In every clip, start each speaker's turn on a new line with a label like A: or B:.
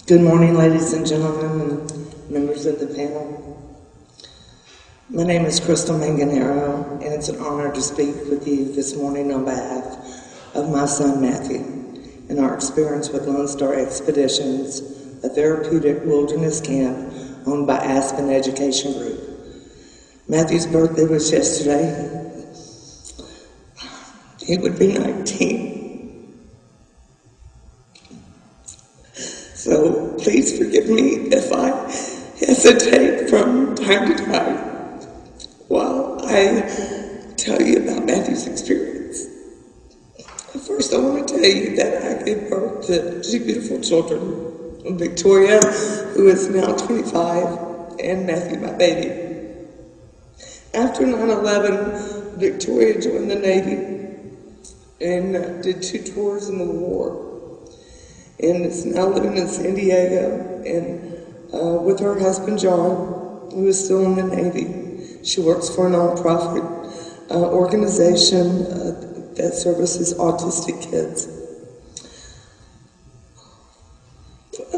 A: Good morning, ladies and gentlemen, and members of the panel. My name is Crystal Manganaro, and it's an honor to speak with you this morning on behalf of my son Matthew and our experience with Lone Star Expeditions, a therapeutic wilderness camp owned by Aspen Education Group. Matthew's birthday was yesterday. He would be 19. So please forgive me if I hesitate from time to time while I tell you about Matthew's experience. First, I want to tell you that I gave birth to two beautiful children, Victoria, who is now 25, and Matthew, my baby. After 9/11, Victoria joined the Navy and did 2 tours in the war, and is now living in San Diego and with her husband John, who is still in the Navy. She works for a nonprofit organization that services autistic kids.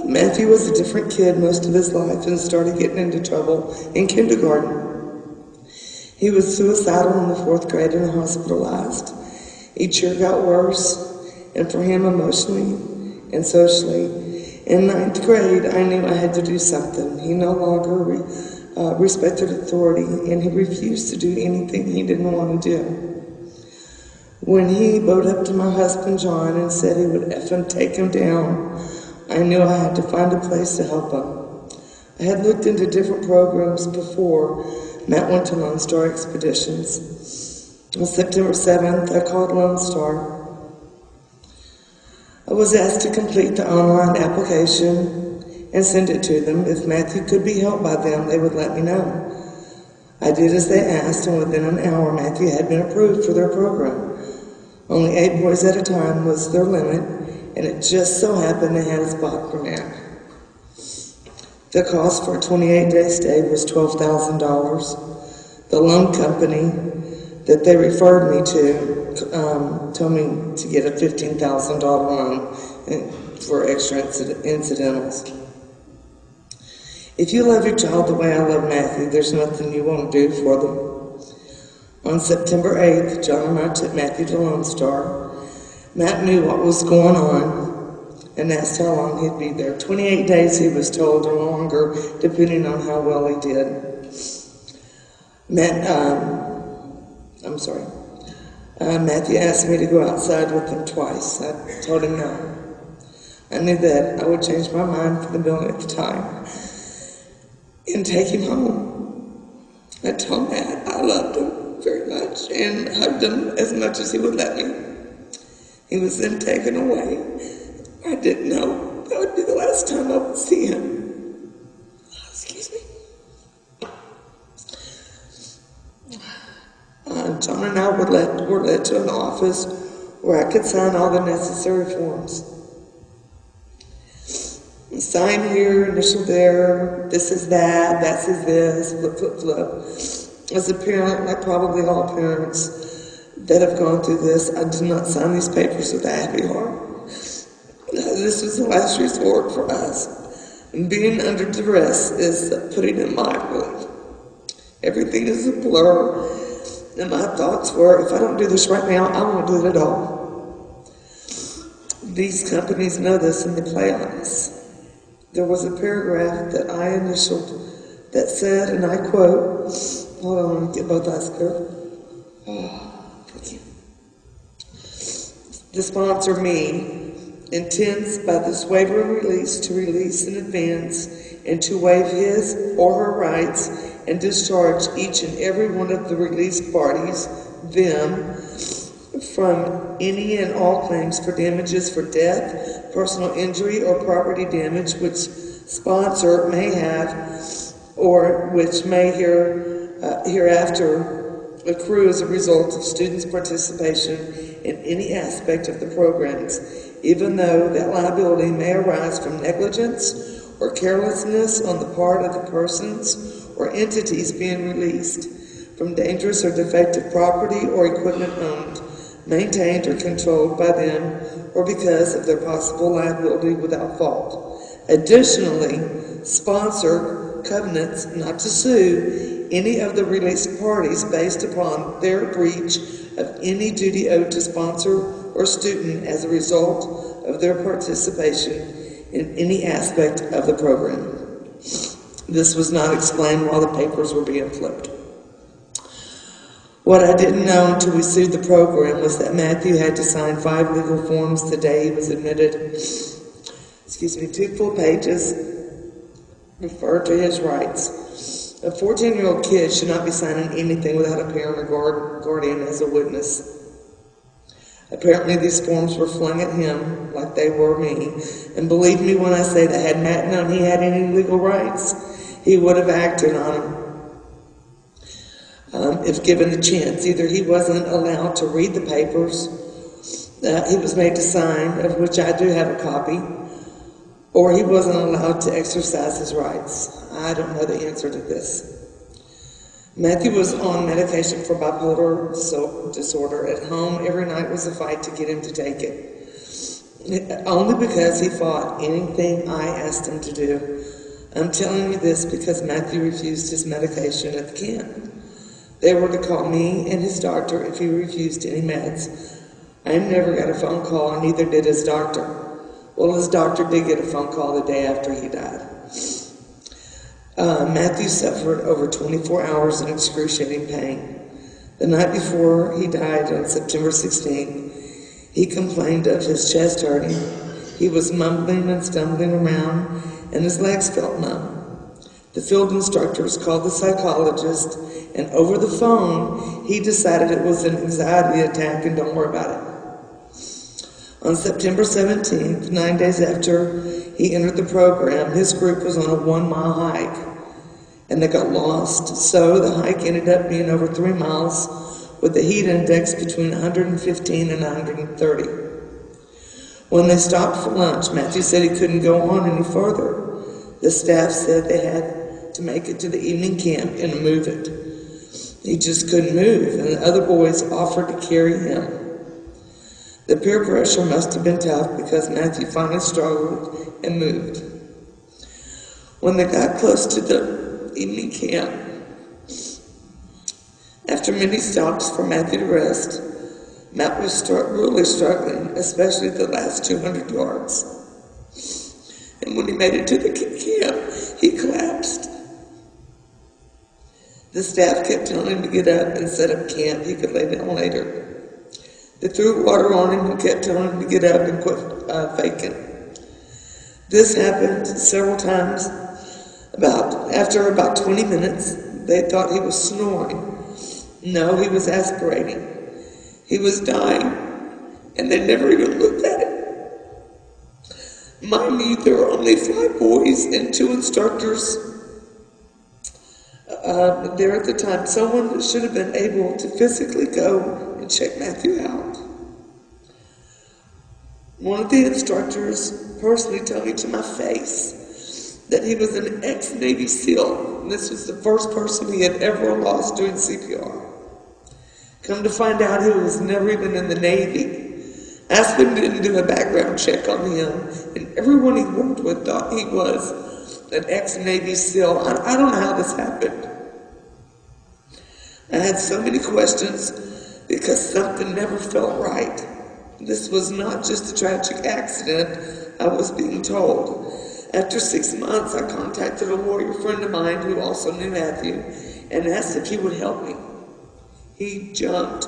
A: Matthew was a different kid most of his life and started getting into trouble in kindergarten. He was suicidal in the 4th grade and hospitalized. Each year got worse, and for him emotionally and socially. In 9th grade, I knew I had to do something. He no longer respected authority, and he refused to do anything he didn't want to do. When he bowed up to my husband John and said he would effing take him down, I knew I had to find a place to help him. I had looked into different programs before Matt went to Lone Star Expeditions. On September 7th, I called Lone Star. I was asked to complete the online application and send it to them. If Matthew could be helped by them, they would let me know. I did as they asked, and within an hour, Matthew had been approved for their program. Only 8 boys at a time was their limit, and it just so happened they had a spot for Matt. The cost for a 28-day stay was $12,000. The loan company that they referred me to told me to get a $15,000 loan for extra incidentals. If you love your child the way I love Matthew, there's nothing you won't do for them. On September 8th, John and I took Matthew to Lone Star. Matt knew what was going on and asked how long he'd be there. 28 days, he was told, or longer, depending on how well he did. Matthew asked me to go outside with him twice. I told him no. I knew that I would change my mind for the millionth time and take him home. I told Matt I loved him very much and hugged him as much as he would let me. He was then taken away. I didn't know that would be the last time I would see him. Excuse me. John and I were led to an office where I could sign all the necessary forms. Sign here, initial there, this is that, that is this, flip, flip, flip. As a parent, like probably all parents that have gone through this, I did not sign these papers with a happy heart. This was the last resort for us. And being under duress is putting in my will. Everything is a blur. And my thoughts were, if I don't do this right now, I won't do it at all. These companies know this and they play on us. There was a paragraph that I initialed that said, and I quote, hold on, let me get both eyes covered. Oh, thank you. The sponsor, me, intends by this waiver and release to release in advance and to waive his or her rights and discharge each and every one of the released parties, them, from any and all claims for damages for death, personal injury, or property damage which sponsor may have or which may hereafter accrue as a result of students' participation in any aspect of the programs, even though that liability may arise from negligence or carelessness on the part of the persons or entities being released, from dangerous or defective property or equipment owned, maintained, or controlled by them, or because of their possible liability without fault. Additionally, sponsor covenants not to sue any of the released parties based upon their breach of any duty owed to sponsor or student as a result of their participation in any aspect of the program. This was not explained while the papers were being flipped. What I didn't know until we sued the program was that Matthew had to sign 5 legal forms the day he was admitted. 2 full pages refer to his rights. A 14-year-old kid should not be signing anything without a parent or guardian as a witness. Apparently these forms were flung at him like they were me, and believe me when I say that had Matt known he had any legal rights, he would have acted on them. If given the chance. Either he wasn't allowed to read the papers that he was made to sign, of which I do have a copy, or he wasn't allowed to exercise his rights. I don't know the answer to this. Matthew was on medication for bipolar disorder. At home, every night was a fight to get him to take it. Only because he fought anything I asked him to do. I'm telling you this because Matthew refused his medication at the camp. They were to call me and his doctor if he refused any meds. I never got a phone call, and neither did his doctor. Well, his doctor did get a phone call the day after he died. Matthew suffered over 24 hours in excruciating pain. The night before he died on September 16th, he complained of his chest hurting. He was mumbling and stumbling around, and his legs felt numb. The field instructors called the psychologist, and over the phone, he decided it was an anxiety attack and don't worry about it. On September 17th, 9 days after he entered the program, his group was on a 1-mile hike, and they got lost. So the hike ended up being over 3 miles with a heat index between 115 and 130. When they stopped for lunch, Matthew said he couldn't go on any further. The staff said they had to make it to the evening camp and move it. He just couldn't move, and the other boys offered to carry him. The peer pressure must have been tough because Matthew finally struggled and moved. When they got close to the evening camp, after many stops for Matthew to rest, Matt was really struggling, especially the last 200 yards. And when he made it to the camp, he collapsed. The staff kept telling him to get up and set up camp. He could lay down later. They threw water on him and kept telling him to get up and quit faking. This happened several times. After about 20 minutes, they thought he was snoring. No, he was aspirating. He was dying, and they never even looked at him. Mind you, there were only 5 boys and 2 instructors there at the time. Someone should have been able to physically go and check Matthew out. One of the instructors personally told me to my face that he was an ex-Navy SEAL, and this was the first person he had ever lost doing CPR. Come to find out, he was never even in the Navy. Aspen didn't do a background check on him, and everyone he worked with thought he was an ex-Navy SEAL. I don't know how this happened. I had so many questions because something never felt right. This was not just a tragic accident, I was being told. After 6 months, I contacted a lawyer friend of mine who also knew Matthew and asked if he would help me. He jumped.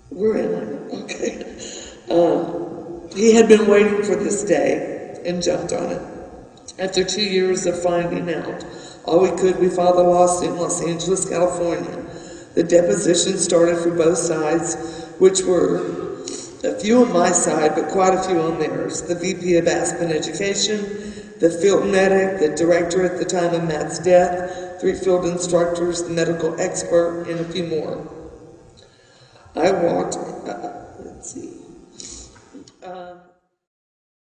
A: Where am I? Okay. He had been waiting for this day and jumped on it. After 2 years of finding out all we could, we filed a lawsuit in Los Angeles, California. The depositions started for both sides, which were a few on my side, but quite a few on theirs. The VP of Aspen Education, the field medic, the director at the time of Matt's death, 3 field instructors, the medical expert, and a few more. I walked, let's see.